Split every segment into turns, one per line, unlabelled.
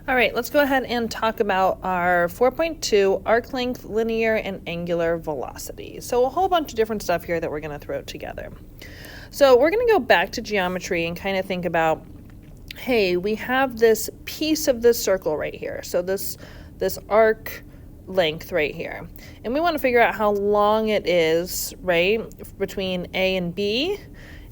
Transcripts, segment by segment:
All right, let's go ahead and talk about our 4.2 arc length, linear, and angular velocity. So a whole bunch of different stuff here that we're going to throw together. So we're going to go back to geometry and kind of think about, hey, we have this piece of this circle right here. So this arc length right here. And we want to figure out how long it is, right, between A and B.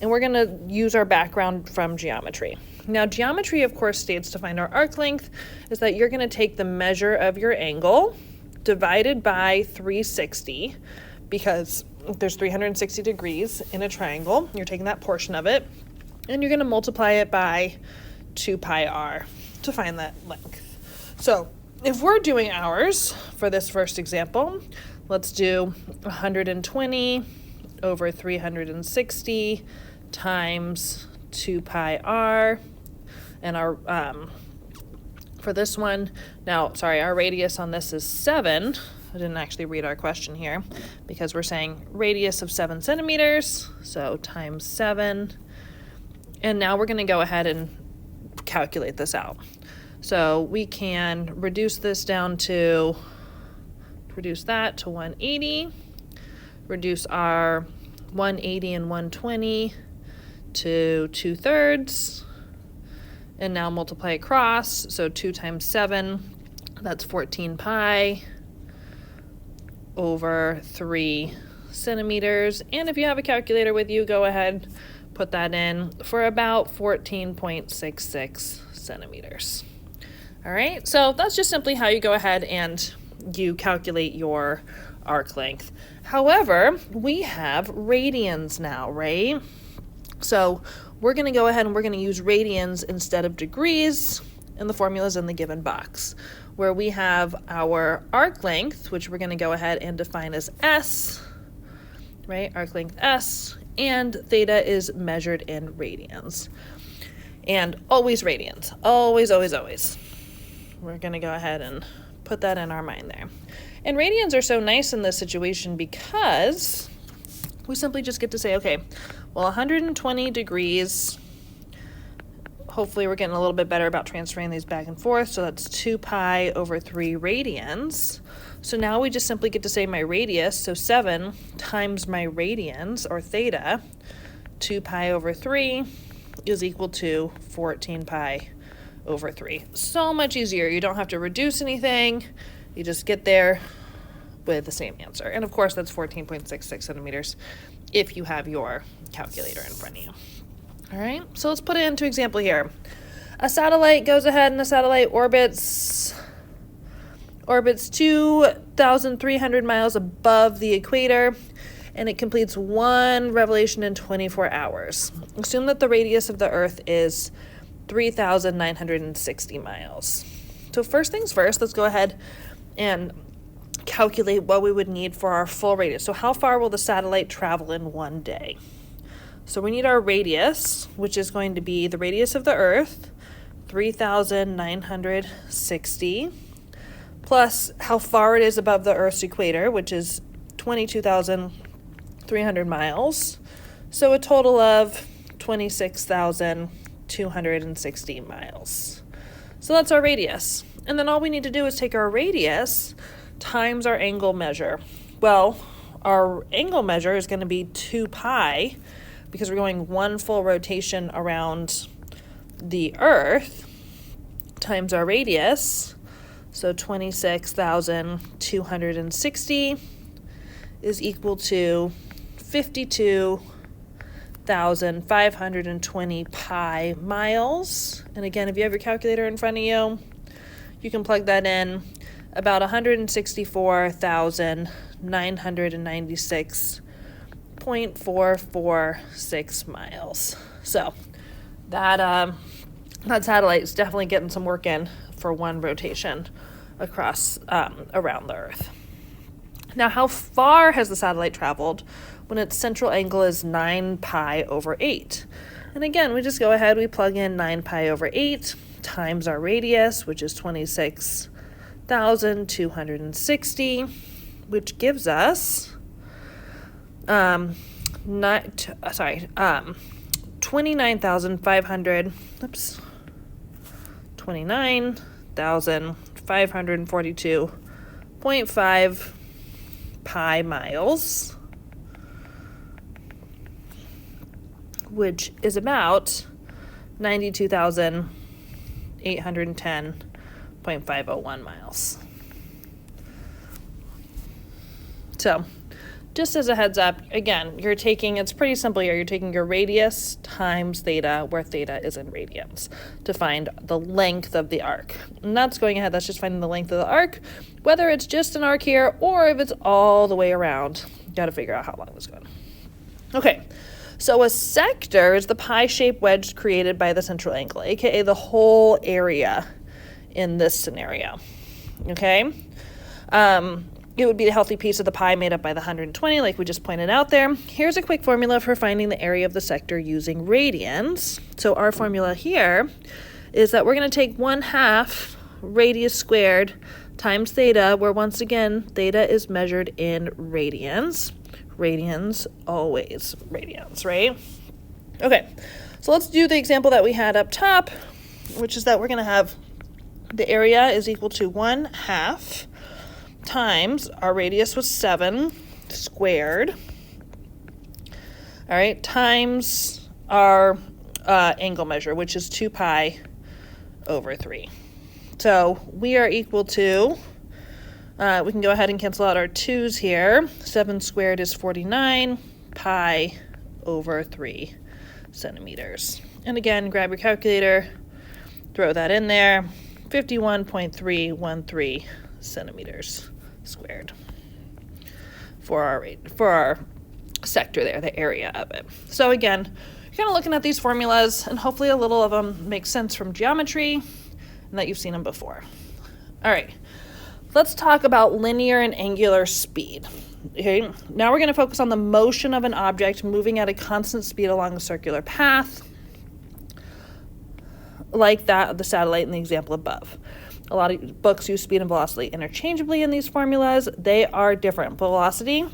And we're going to use our background from geometry. Now, geometry, of course, states to find our arc length is that you're going to take the measure of your angle divided by 360, because there's 360 degrees in a triangle. You're taking that portion of it, and you're going to multiply it by 2 pi r to find that length. So if we're doing ours for this first example, let's do 120 over 360 times 2 pi r. And our, for this one, now, sorry, our radius on this is 7. I didn't actually read our question here because we're saying radius of 7 centimeters, so times 7. And now we're going to go ahead and calculate this out. So we can reduce this down to, reduce that to 180, reduce our 180 and 120 to 2/3, and now multiply across. So 2 times 7, that's 14 pi over 3 centimeters. And if you have a calculator with you, go ahead, put that in for about 14.66 centimeters. All right, so that's just simply how you go ahead and you calculate your arc length. However, we have radians now, right? So we're going to go ahead and we're going to use radians instead of degrees, and the formula's in the given box, where we have our arc length, which we're going to go ahead and define as S, right? Arc length S, and theta is measured in radians. And always radians, always, always, always. We're going to go ahead and put that in our mind there. And radians are so nice in this situation because we simply just get to say, okay, well, 120 degrees, hopefully we're getting a little bit better about transferring these back and forth, so that's 2 pi over 3 radians. So now we just simply get to say my radius, so 7 times my radians, or theta, 2 pi over 3 is equal to 14 pi over 3. So much easier. You don't have to reduce anything. You just get there with the same answer. And of course, that's 14.66 centimeters if you have your calculator in front of you. All right, so let's put it into example here. A satellite goes ahead and a satellite orbits 2,300 miles above the equator, and it completes one revolution in 24 hours. Assume that the radius of the Earth is 3,960 miles. So first things first, let's go ahead and calculate what we would need for our full radius. So how far will the satellite travel in one day? So we need our radius, which is going to be the radius of the Earth, 3,960, plus how far it is above the Earth's equator, which is 22,300 miles. So a total of 26,260 miles. So that's our radius. And then all we need to do is take our radius times our angle measure. Well, our angle measure is going to be 2 pi because we're going one full rotation around the Earth times our radius. So 26,260 is equal to 52,520 pi miles. And again, if you have your calculator in front of you, you can plug that in. About 164,996.446 miles. So that satellite is definitely getting some work in for one rotation across around the Earth. Now, how far has the satellite traveled when its central angle is 9 pi over 8? And again, we just go ahead, we plug in 9 pi over 8 times our radius, which is 26,260, which gives us 29,500, 92,542.5 pi miles, which is about 92,810.501 miles. So just as a heads up, again, it's pretty simple here. You're taking your radius times theta, where theta is in radians, to find the length of the arc. And that's just finding the length of the arc, whether it's just an arc here or if it's all the way around. You got to figure out how long it's going. Okay, so a sector is the pie-shaped wedge created by the central angle, aka the whole area in this scenario. Okay? It would be a healthy piece of the pie made up by the 120, like we just pointed out there. Here's a quick formula for finding the area of the sector using radians. So our formula here is that we're going to take 1/2 radius squared times theta, where once again, theta is measured in radians. Radians, always radians, right? Okay, so let's do the example that we had up top, which is that we're going to have the area is equal to 1/2 times our radius was 7 squared, all right, times our angle measure, which is 2 pi over 3. So we are equal to, we can go ahead and cancel out our 2's here. 7 squared is 49 pi over 3 centimeters. And again, grab your calculator, throw that in there, 51.313 centimeters squared for our sector there, the area of it. So again, you're kind of looking at these formulas, and hopefully a little of them make sense from geometry and that you've seen them before. All right, let's talk about linear and angular speed. Okay, now we're going to focus on the motion of an object moving at a constant speed along a circular path, like that of the satellite in the example above. A lot of books use speed and velocity interchangeably in these formulas. They are different. Velocity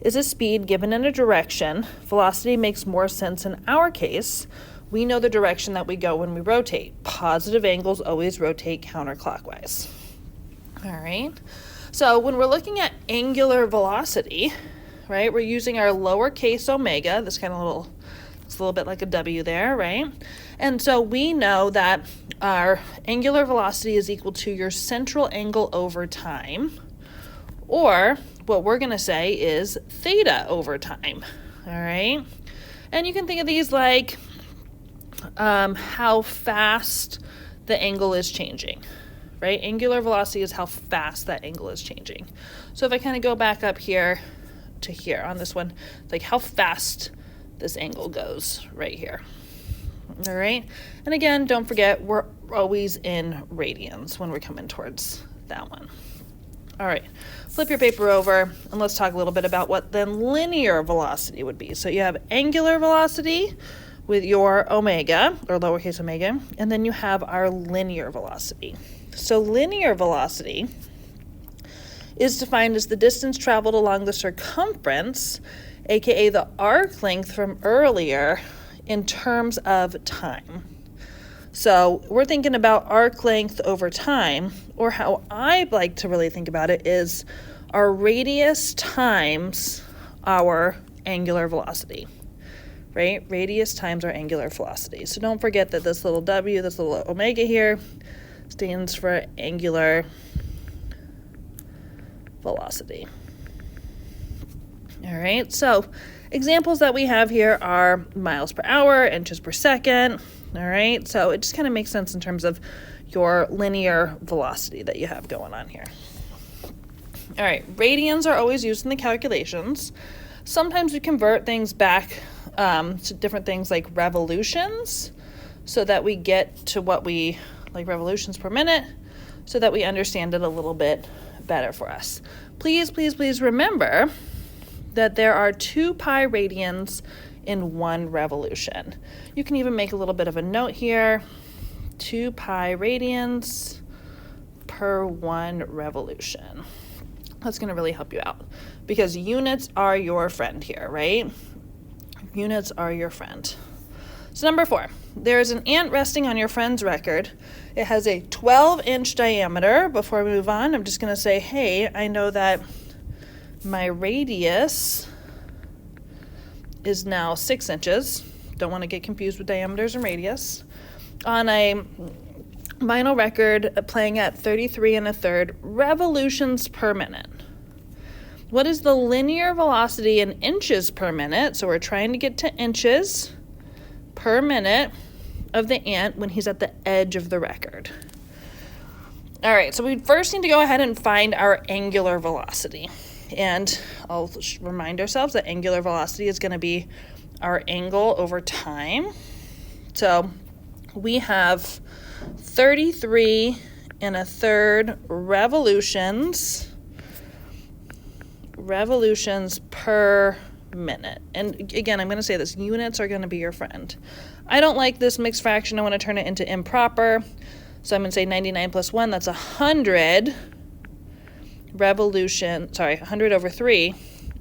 is a speed given in a direction. Velocity makes more sense in our case. We know the direction that we go when we rotate. Positive angles always rotate counterclockwise. All right. So when we're looking at angular velocity, right, we're using our lowercase omega, it's a little bit like a W there, right? And so we know that our angular velocity is equal to your central angle over time, or what we're going to say is theta over time, all right? And you can think of these like how fast the angle is changing, right? Angular velocity is how fast that angle is changing. So if I kind of go back up here to here on this one, it's like how fast this angle goes right here. All right, and again, don't forget, we're always in radians when we're coming towards that one. All right, flip your paper over and let's talk a little bit about what then linear velocity would be. So you have angular velocity with your omega, or lowercase omega, and then you have our linear velocity. So linear velocity is defined as the distance traveled along the circumference, aka the arc length from earlier, in terms of time. So we're thinking about arc length over time, or how I like to really think about it is our radius times our angular velocity, right? Radius times our angular velocity. So don't forget that this little W, this little omega here, stands for angular velocity. All right, so examples that we have here are miles per hour, inches per second. All right, so it just kind of makes sense in terms of your linear velocity that you have going on here. All right, radians are always used in the calculations. Sometimes we convert things back to different things like revolutions, so that we get to what we, like revolutions per minute, so that we understand it a little bit better for us. Please, please, please remember that there are 2 pi radians in 1 revolution. You can even make a little bit of a note here. 2 pi radians per 1 revolution. That's going to really help you out because units are your friend here, right? Units are your friend. So number 4. there's an ant resting on your friend's record. It has a 12-inch diameter. Before we move on, I'm just going to say, hey, I know that my radius is now 6 inches. Don't want to get confused with diameters and radius. On a vinyl record playing at 33 1/3 revolutions per minute. What is the linear velocity in inches per minute? So we're trying to get to inches per minute of the ant when he's at the edge of the record. All right, so we first need to go ahead and find our angular velocity. And I'll remind ourselves that angular velocity is going to be our angle over time. So we have 33 1/3 revolutions per minute. And again, I'm going to say this, units are going to be your friend. I don't like this mixed fraction. I want to turn it into improper. So I'm going to say 99 plus 1, that's 100 100 over 3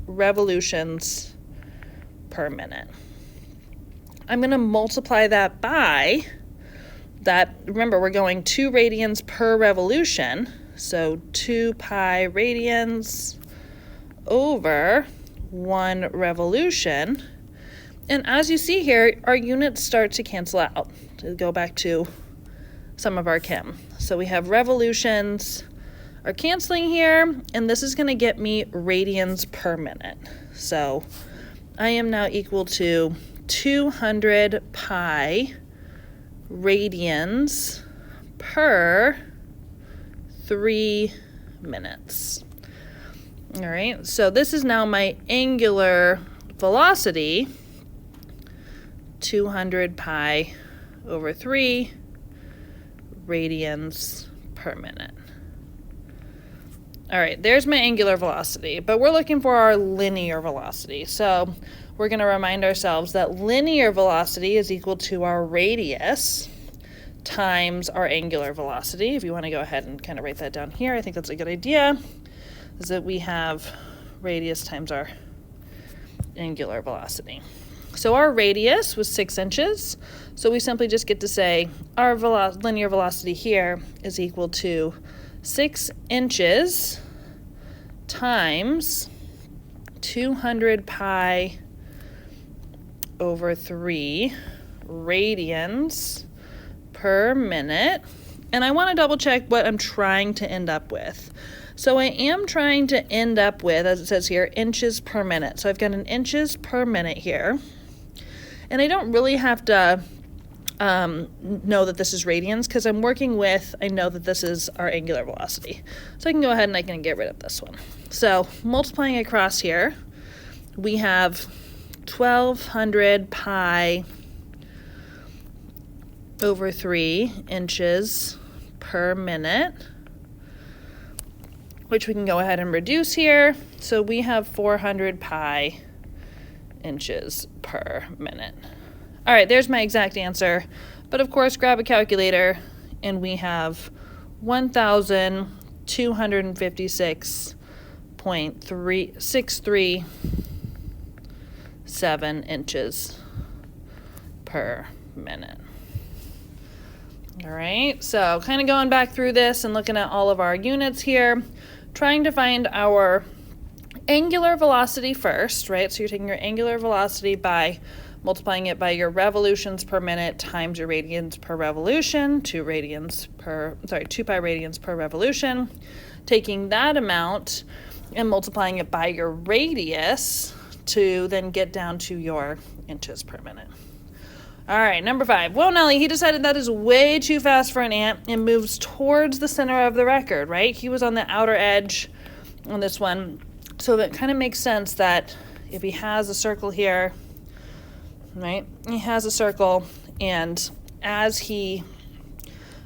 revolutions per minute. I'm going to multiply that by that. Remember, we're going 2 radians per revolution. So 2 pi radians over 1 revolution. And as you see here, our units start to cancel out. To go back to some of our chem. So we have revolutions are canceling here, and this is going to get me radians per minute. So I am now equal to 200 pi radians per 3 minutes. All right, so this is now my angular velocity, 200 pi over 3 radians per minute. All right, there's my angular velocity, but we're looking for our linear velocity. So we're going to remind ourselves that linear velocity is equal to our radius times our angular velocity. If you want to go ahead and kind of write that down here, I think that's a good idea, is that we have radius times our angular velocity. So our radius was 6 inches, so we simply just get to say our linear velocity here is equal to 6 inches times 200 pi over 3 radians per minute. And I want to double check what I'm trying to end up with. So I am trying to end up with, as it says here, inches per minute. So I've got an inches per minute here. And I don't really have to know that this is radians because I'm working with, I know that this is our angular velocity. So I can go ahead and I can get rid of this one. So multiplying across here, we have 1200 pi over 3 inches per minute, which we can go ahead and reduce here. So we have 400 pi inches per minute. All right, there's my exact answer. But of course, grab a calculator, and we have 1,256.637 inches per minute. All right, so kind of going back through this and looking at all of our units here, trying to find our angular velocity first, right? So you're taking your angular velocity by multiplying it by your revolutions per minute times your radians per revolution, 2 pi radians per revolution, taking that amount and multiplying it by your radius to then get down to your inches per minute. All right, number 5. Whoa, Nellie, he decided that is way too fast for an ant and moves towards the center of the record, right? He was on the outer edge on this one. So that kind of makes sense that if he has a circle here, right? He has a circle, and as he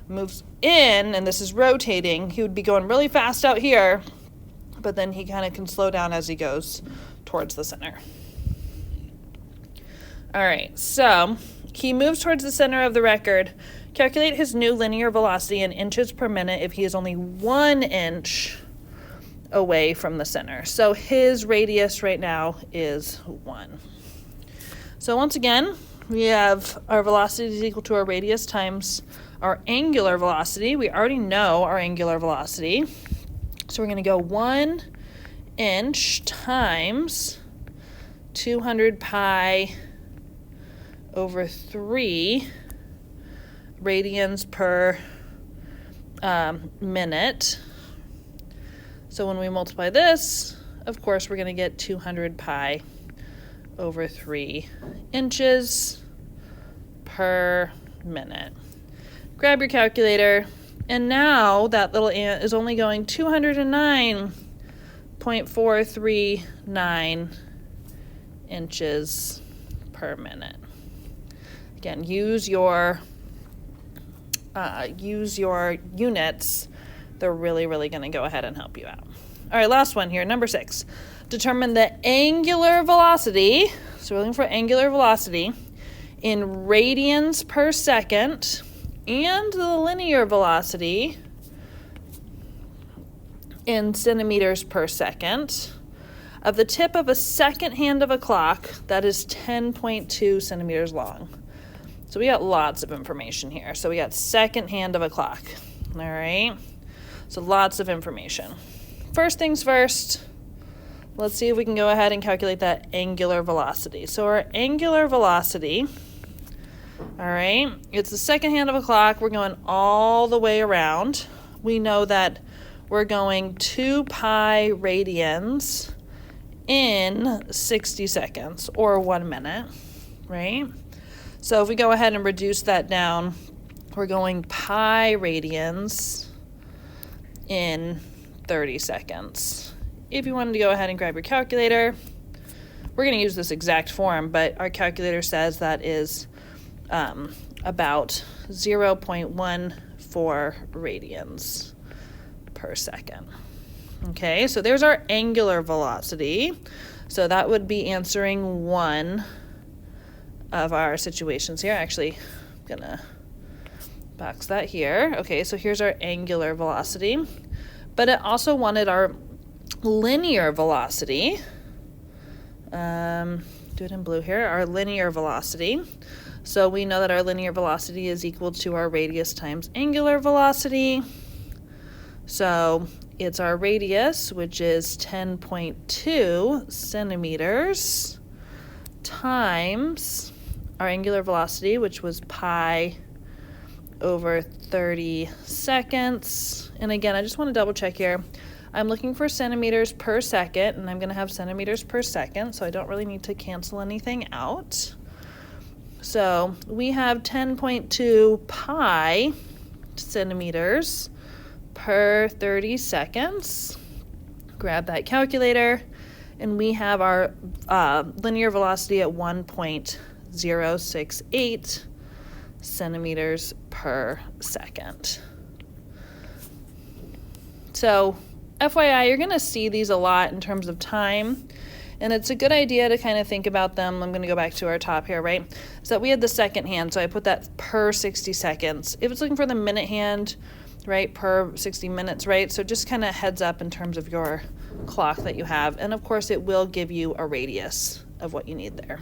moves in, and this is rotating, he would be going really fast out here, but then he kind of can slow down as he goes towards the center. All right, so he moves towards the center of the record. Calculate his new linear velocity in inches per minute if he is only 1 inch away from the center. So his radius right now is 1. So once again, we have our velocity is equal to our radius times our angular velocity. We already know our angular velocity. So we're going to go 1 inch times 200 pi over 3 radians per minute. So when we multiply this, of course, we're going to get 200 pi over 3 inches per minute. Grab your calculator, and now that little ant is only going 209.439 inches per minute. Again, use your units. They're really going to go ahead and help you out. All right, last one here, number 6. Determine the angular velocity. So we're looking for angular velocity in radians per second and the linear velocity in centimeters per second of the tip of a second hand of a clock that is 10.2 centimeters long. So we got lots of information here. So we got second hand of a clock. All right. So lots of information. First things first, let's see if we can go ahead and calculate that angular velocity. So our angular velocity, all right, it's the second hand of a clock. We're going all the way around. We know that we're going 2 pi radians in 60 seconds or 1 minute, right? So if we go ahead and reduce that down, we're going pi radians in 30 seconds. If you wanted to go ahead and grab your calculator, we're going to use this exact form, but our calculator says that is about 0.14 radians per second. Okay, so there's our angular velocity. So that would be answering one of our situations here. Actually, I'm going to box that here. Okay, so here's our angular velocity. But it also wanted our linear velocity. Do it in blue here. Our linear velocity. So we know that our linear velocity is equal to our radius times angular velocity. So it's our radius, which is 10.2 centimeters, times our angular velocity, which was pi over 30 seconds. And again, I just want to double check here. I'm looking for centimeters per second, and I'm going to have centimeters per second, so I don't really need to cancel anything out. So we have 10.2 pi centimeters per 30 seconds. Grab that calculator, and we have our linear velocity at 1.068 centimeters per second. So FYI, you're going to see these a lot in terms of time, and it's a good idea to kind of think about them. I'm going to go back to our top here, right? So we had the second hand, so I put that per 60 seconds. If it's looking for the minute hand, right, per 60 minutes, right? So just kind of heads up in terms of your clock that you have. And of course, it will give you a radius of what you need there.